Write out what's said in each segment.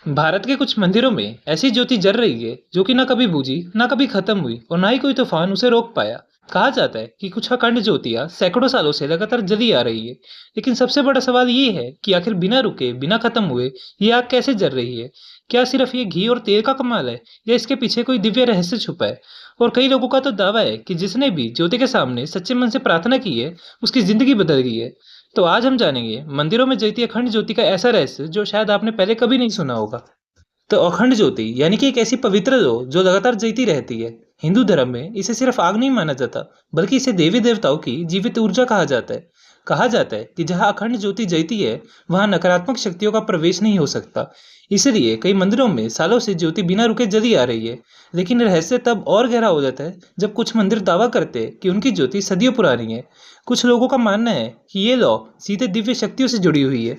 भारत के कुछ मंदिरों में ऐसी ज्योति जल रही है जो कि ना कभी बुझी ना कभी खत्म हुई और ना ही कोई तूफान उसे रोक पाया। कहा जाता है कि कुछ अखंड ज्योतियां सैकड़ों सालों से लगातार जली आ रही है। लेकिन सबसे बड़ा सवाल ये है कि आखिर बिना रुके बिना खत्म हुए ये आग कैसे जल रही है। क्या सिर्फ ये घी और तेल का कमाल है या इसके पीछे कोई दिव्य रहस्य छुपा है। और कई लोगों का तो दावा है कि जिसने भी ज्योति के सामने सच्चे मन से प्रार्थना की है उसकी जिंदगी बदल गई है। तो आज हम जानेंगे मंदिरों में जलती अखंड ज्योति का ऐसा रहस्य जो शायद आपने पहले कभी नहीं सुना होगा। तो अखंड ज्योति यानी कि एक ऐसी पवित्र ज्योत जो लगातार जलती रहती है। हिंदू धर्म में इसे सिर्फ आग नहीं माना जाता, बल्कि इसे देवी देवताओं की जीवित ऊर्जा कहा जाता है। कहा जाता है कि जहाँ अखंड ज्योति जलती है वहां नकारात्मक शक्तियों का प्रवेश नहीं हो सकता। इसलिए कई मंदिरों में सालों से ज्योति बिना रुके जली आ रही है। लेकिन रहस्य तब और गहरा हो जाता है जब कुछ मंदिर दावा करते हैं कि उनकी ज्योति सदियों पुरानी है। कुछ लोगों का मानना है कि ये लौ सीधे दिव्य शक्तियों से जुड़ी हुई है।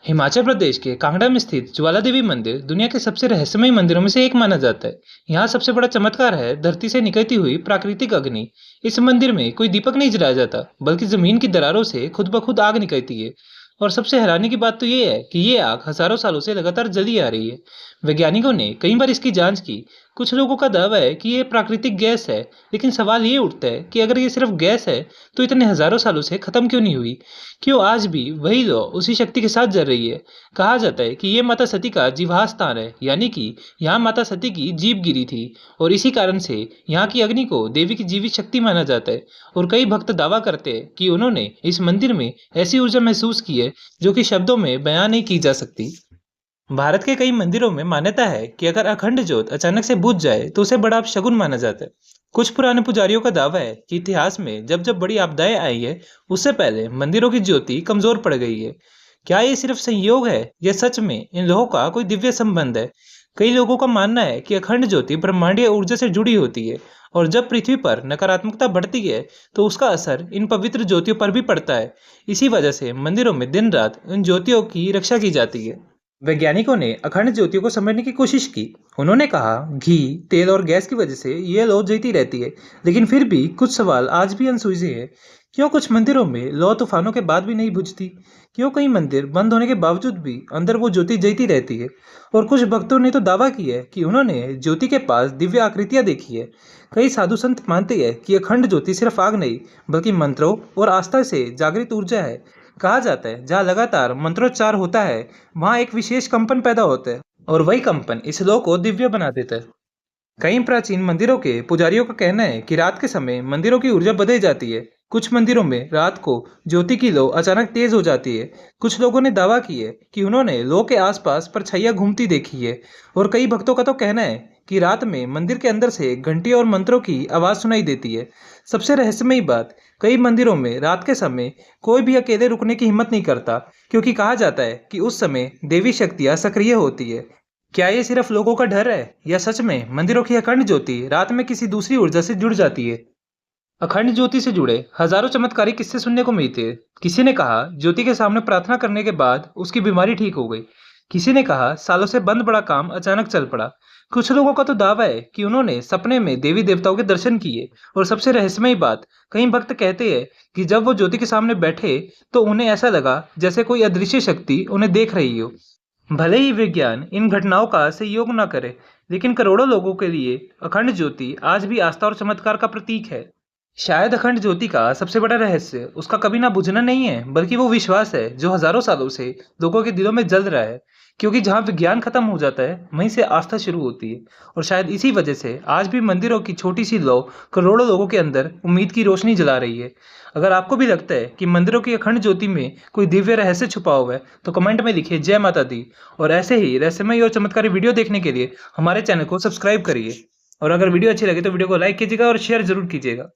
हिमाचल प्रदेश के कांगड़ा में स्थित ज्वाला देवी मंदिर दुनिया के सबसे रहस्यमय मंदिरों में से एक माना जाता है। यहाँ सबसे बड़ा चमत्कार है धरती से निकलती हुई प्राकृतिक अग्नि। इस मंदिर में कोई दीपक नहीं जलाया जाता, बल्कि जमीन की दरारों से खुद ब खुद आग निकलती है। और सबसे हैरानी की बात तो ये है कि ये आग हजारों सालों से लगातार जली आ रही है। वैज्ञानिकों ने कई बार इसकी जांच की। कुछ लोगों का दावा है कि ये प्राकृतिक गैस है, लेकिन सवाल ये उठता है कि अगर ये सिर्फ गैस है तो इतने हजारों सालों से खत्म क्यों नहीं हुई। क्यों आज भी वही लौ उसी शक्ति के साथ जल रही है। कहा जाता है कि ये माता सती का जीवाश्म स्थान है, यानी कि यहाँ माता सती की जीभ गिरी थी और इसी कारण से यहाँ की अग्नि को देवी की जीवित शक्ति माना जाता है। और कई भक्त दावा करते हैं कि उन्होंने इस मंदिर में ऐसी ऊर्जा महसूस की है जो कि शब्दों में बयां नहीं की जा सकती। भारत के कई मंदिरों में मान्यता है कि अगर अखंड ज्योत अचानक से बुझ जाए तो उसे बड़ा अपशगुन माना जाता है। कुछ पुराने पुजारियों का दावा है कि इतिहास में जब जब बड़ी आपदाएं आई है उससे पहले मंदिरों की ज्योति कमजोर पड़ गई है। क्या ये सिर्फ संयोग है या सच में इन लोगों का कोई दिव्य संबंध है। कई लोगों का मानना है कि अखंड ज्योति ब्रह्मांडीय ऊर्जा से जुड़ी होती है और जब पृथ्वी पर नकारात्मकता बढ़ती है तो उसका असर इन पवित्र ज्योतियों पर भी पड़ता है। इसी वजह से मंदिरों में दिन रात इन ज्योतियों की रक्षा की जाती है। वैज्ञानिकों ने अखंड ज्योतियों को समझने की कोशिश की। उन्होंने कहा घी, तेल और गैस की वजह से ये लौ जलती रहती है, लेकिन फिर भी कुछ सवाल आज भी अनसुलझे हैं। क्यों कुछ मंदिरों में लौ तूफानों के बाद भी नहीं बुझती। क्यों कई मंदिर बंद होने के बावजूद भी अंदर वो ज्योति जलती रहती है। और कुछ भक्तों ने तो दावा किया है कि उन्होंने ज्योति के पास दिव्य आकृतियां देखी है। कई साधु संत मानते हैं कि अखंड ज्योति सिर्फ आग नहीं, बल्कि मंत्रों और आस्था से जागृत ऊर्जा है। कहा जाता है जहाँ लगातार मंत्रोच्चार होता है वहाँ एक विशेष कंपन पैदा होता है और वही कंपन इस लोक को दिव्य बना देता है। कई प्राचीन मंदिरों के पुजारियों का कहना है कि रात के समय मंदिरों की ऊर्जा बदल जाती है। कुछ मंदिरों में रात को ज्योति की लौ अचानक तेज हो जाती है। कुछ लोगों ने दावा की है कि उन्होंने लौ के आसपास परछाइयां घूमती देखी है। और कई भक्तों का तो कहना है कि रात में मंदिर के अंदर से घंटी और मंत्रों की आवाज सुनाई देती है। सबसे रहस्यमयी बात, कई मंदिरों में रात के समय कोई भी अकेले रुकने की हिम्मत नहीं करता, क्योंकि कहा जाता है कि उस समय देवी शक्तियां सक्रिय होती है। क्या ये सिर्फ लोगों का डर है या सच में मंदिरों की अखंड ज्योति रात में किसी दूसरी ऊर्जा से जुड़ जाती है। अखंड ज्योति से जुड़े हजारों चमत्कारिक किस्से सुनने को मिलते हैं। किसी ने कहा ज्योति के सामने प्रार्थना करने के बाद उसकी बीमारी ठीक हो गई। किसी ने कहा सालों से बंद पड़ा काम अचानक चल पड़ा। कुछ लोगों का तो दावा है कि उन्होंने सपने में देवी देवताओं के दर्शन किए। और सबसे रहस्यमयी बात, कई भक्त कहते हैं कि जब वो ज्योति के सामने बैठे तो उन्हें ऐसा लगा जैसे कोई अदृश्य शक्ति उन्हें देख रही हो। भले ही विज्ञान इन घटनाओं का सहयोग न करे, लेकिन करोड़ों लोगों के लिए अखंड ज्योति आज भी आस्था और चमत्कार का प्रतीक है। शायद अखंड ज्योति का सबसे बड़ा रहस्य उसका कभी ना बुझना नहीं है, बल्कि वो विश्वास है जो हजारों सालों से लोगों के दिलों में जल रहा है। क्योंकि जहाँ विज्ञान खत्म हो जाता है वहीं से आस्था शुरू होती है। और शायद इसी वजह से आज भी मंदिरों की छोटी सी लौ करोड़ों लोगों के अंदर उम्मीद की रोशनी जला रही है। अगर आपको भी लगता है कि मंदिरों की अखंड ज्योति में कोई दिव्य रहस्य छुपा हुआ है तो कमेंट में लिखिए जय माता दी। और ऐसे ही रहस्यमय और चमत्कारी वीडियो देखने के लिए हमारे चैनल को सब्सक्राइब करिए। और अगर वीडियो अच्छी लगे तो वीडियो को लाइक कीजिएगा और शेयर जरूर कीजिएगा।